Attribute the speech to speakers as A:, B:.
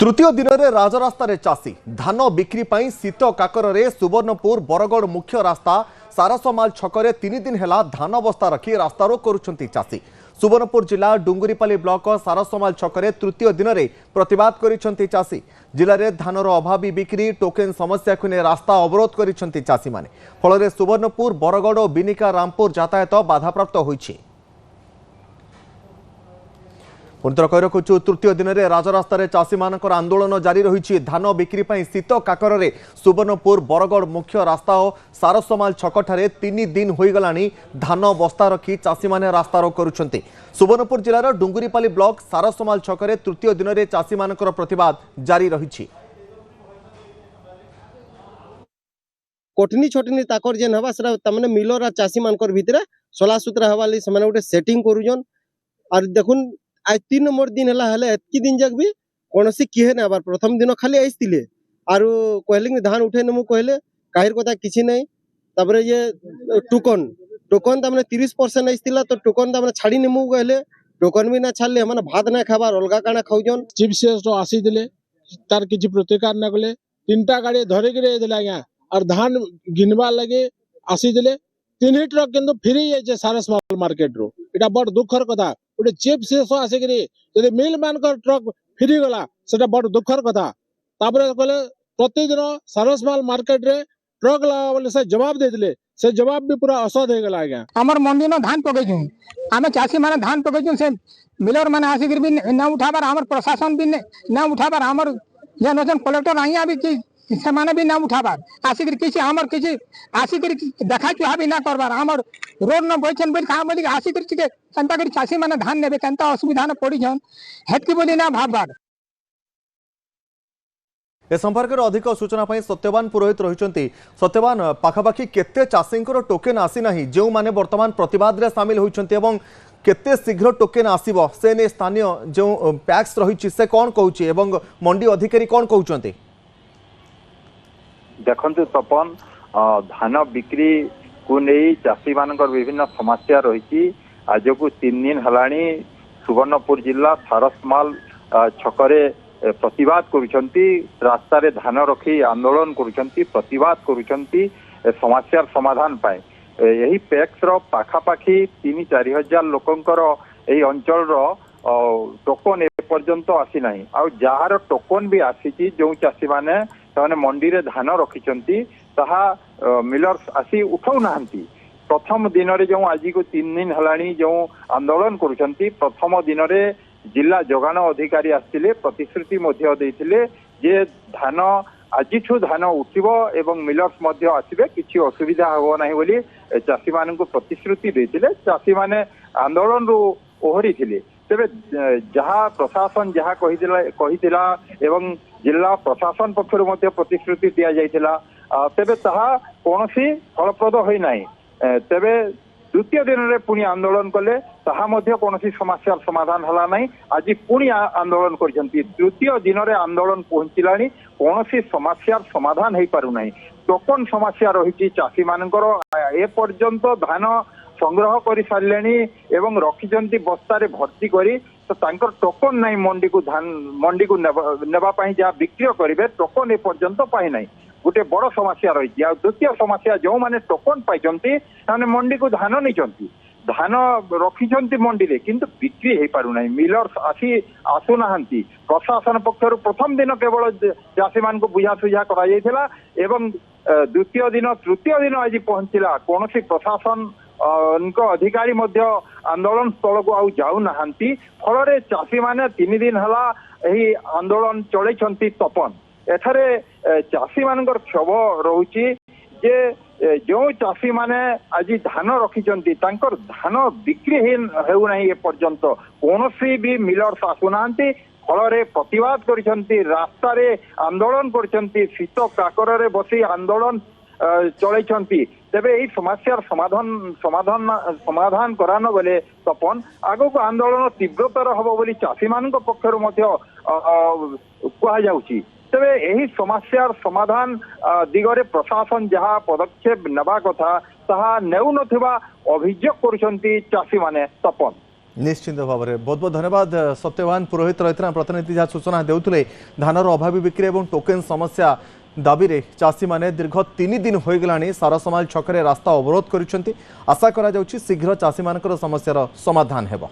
A: तृतीय दिन में राजरास्त चाषी धान बिक्री पर शीत काकर सुवर्णपुर बरगढ़ मुख्य रास्ता सारसमाल छकरे 3 दिन है धान बस्ता रखी रास्तारोक करुछंती चाषी। सुवर्णपुर जिला डुंगुरीपाली ब्लॉक सारसमाल छकरे तृतीय दिन में प्रतिवाद करिसेंती चाषी। जिले में धानर अभावी बिक्री टोकेन समस्या को नहीं रास्ता अवरोध करिसेंती चाषी माने। फल सुवर्णपुर बरगढ़ और बिनिका रामपुर यातायात बाधाप्राप्त होइछि। पुनः कही रखुचु तृतीय दिन में राजरास्त चाषी मान आंदोलन जारी रही। धान बिक्री पर शीत काकर सुवर्णपुर बरगढ़ मुख्य रास्ता और सारसमाल छकठारे 3 दिन होईगला धान बस्ता रखी चाषी माने रास्तारोक करुछंती। सुवर्णपुर जिलार डुंगुरीपाली ब्लॉक सारसमाल छकरे तृतीय दिन में चाषी मान प्रतिवाद जारी रही।
B: कटनी छटनी ताकर जेन हवा सेरा तमने मिलर चाषी मानकर भितरे सला सुतरा हवा ले से गोटे सेटिंग करूजन। और देखुन आज 3 नंबर दिन है एतकी दिन जग भी कौन किए ना प्रथम दिन खाली आईले आर कहले धान उठे नमु कहले काहिर कथा किसी नहीं। तापर ये टोकन टोकन तमने 30% आईला तो टोकन तमने छाड़ी नेमु कहले टोकन भी ना छाड़ले हम भात ना खाबार अलगा काना खाऊजन।
C: चीफ सेक्रेटरी तो आसीले तार किछि प्रतिकार ना कले 3टा गाड़ी धरे गिरे देला आज्ञा और धान गिनवा लगे आसीले 3 ट्रक किंतु फ्री जाइए सारसमाल मार्केट रो। एटा बड़ दुखर कथा। गोटे चीफ सेक्रेटरी आसिकरी जदि मिल मानकर ट्रक फ्री गला सेटा बड़ दुखर कथा। तापर कहले प्रतिदिन सारसमाल मार्केट रे ट्रक लगा बोले से जवाब देथिले से जवाब भी पूरा असद हो गला आज्ञा।
D: हमर मंडी न धान पकेजु आमे चासी माने धान पकेजु से मिलर माने आसिकरी भी ना उठाबार हमर प्रशासन भी ना उठाबार हमर जनोजन कलेक्टर आइया भी कि से माने भी ना उठाबार आसिकरी किछि हमर किछि आसिकरी देखा चुहा भी ना करबार हमर रोड न बैठन बोल काम बोली आसिकरी के कंता करी चासी माने धान नेबे कंता असुविधा न पड़ी जन हेतकी बोली ना भाबबार।
A: ए संपर्क में अधिक सूचना सत्यवान पुरोहित रही। सत्यवान पाखापाखि केते चाषी टोकेन आसी नाही जो माने वर्तमान प्रतिवाद रे शामिल होइछन्ते एवं केते शीघ्र टोकेन आसीबो से ने स्थानीय जो पैक्स रही से कौन कहूची एवं मंडी अधिकारी कौन कहउचन्ते?
E: देखंतु तपन धान बिक्री को नहीं चाषी मानकर विभिन्न समस्या रही। आज को 3 दिन हलाणी सुवर्णपुर जिला सारसमाल छकरे प्रतिवाद करुछंती रास्ता रे धान रखी आंदोलन करुछंती प्रतिवाद करुछंती समस्या समाधान पाए। यही पैक्स रो पाखापाखि 3-4 हजार लोकंकर एही अंचल रो टोकन ए पर्यंत आसी नाही। आ जहार टोकन भी आसी जो चाषी माने ताने मंडी रे धान रखिछंती ताहा मिलर्स आसी उठाउ नाहंती। प्रथम दिन रे जो आज को 3 दिन हलाणी जो आंदोलन करुछंती प्रथम दिन रे जिला जोगान अधिकारी आसिले प्रतिश्रुति मध्य देथिले जे धान आजिठू धान उठिबो एवं मिलर्स मध्य आसीबे किछि असुविधा हो नाही बोली चाषी मानन को प्रतिश्रुति देथिले। चाषी माने आंदोलन रो ओहरी थिले। तेबे जहा प्रशासन जहा कहिदिला एवं जिला प्रशासन पक्षरु मध्य प्रतिश्रुति दिया जायतिला तेबे ताहा कोनोसी फलप्रद होई नाही। तेबे द्वितीय दिन में पुणी आंदोलन कले ताहा मध्य कोनोसी समस्या समाधान हला नहीं। आज पुणी आंदोलन करिसेंती तृतीय दिन में आंदोलन पहुंचिलानी कोनोसी समस्या समाधान हो पारु नाही। टोकन समस्या रही चाषी मानकर ए पर्यंत धान संग्रह कर सारे एवं रखिंट बस्तार भर्ती करी तो तांकर टोकन नहीं मंडी को धान मंडी को नेबाई जहाँ बिक्री करेंगे टोकन ए पर्यंत पाई नहीं। गोटे बड़ समस्या रही। द्वितीय समस्या जो माने टोकन पाइछंती ताने मंडी को धान नहीं धान रखिंट मंडी रे किंतु बिक्री हो पारु नाही। मिलर्स आसु नाहंती। प्रशासन पक्षर प्रथम दिन केवल चाषी मान को बुझा सुझा करा जायथिला एवं द्वितीय दिन तृतीय दिन आज पहुंचला कोनोसी प्रशासन अधिकारी मध्य आंदोलन स्थल को आउ जाऊ नाहंती। फल चाषी माने 3 दिन हला एही आंदोलन चलैछंती तपन। एठारे चाषी मानकर क्षोभ रहुची जे जो चाषी माने आज धान रखिचंती तांकर धान बिक्री हेउ नाही ए पर्यंत कोनोसी भी मिलर्स आसु नाहंती। फल प्रतिवाद करिसंती रास्ता रे आंदोलन करिसंती शीत काकर रे बसी आंदोलन चलैछंती। तेबे एही समस्या समाधान करानो बेले तपन आगो को आंदोलन तीव्रतर हबो बोली चाषी मानक पक्षरु मध्य कुहा जाउची। तेबे यही समस्या समाधान दिगरे प्रशासन जहाँ पदक्षेप नेबा कथा ताहा नेउ नथिबा अभियोग करुछंती चाषी माने तपन।
A: निश्चिंत भाव में बहुत बहुत धन्यवाद सत्यवान पुरोहित रही प्रतिनिधि जहाँ सूचना देते धानर अभावी बिक्री और टोकेन समस्या दाबी रे चाषी माने दीर्घ 3 दिन हो गलानी सारसमाल छकरे रास्ता अवरोध करिसेंती आशा करा जाउछि शीघ्र चाषी मानकर समस्यार समाधान हेबो।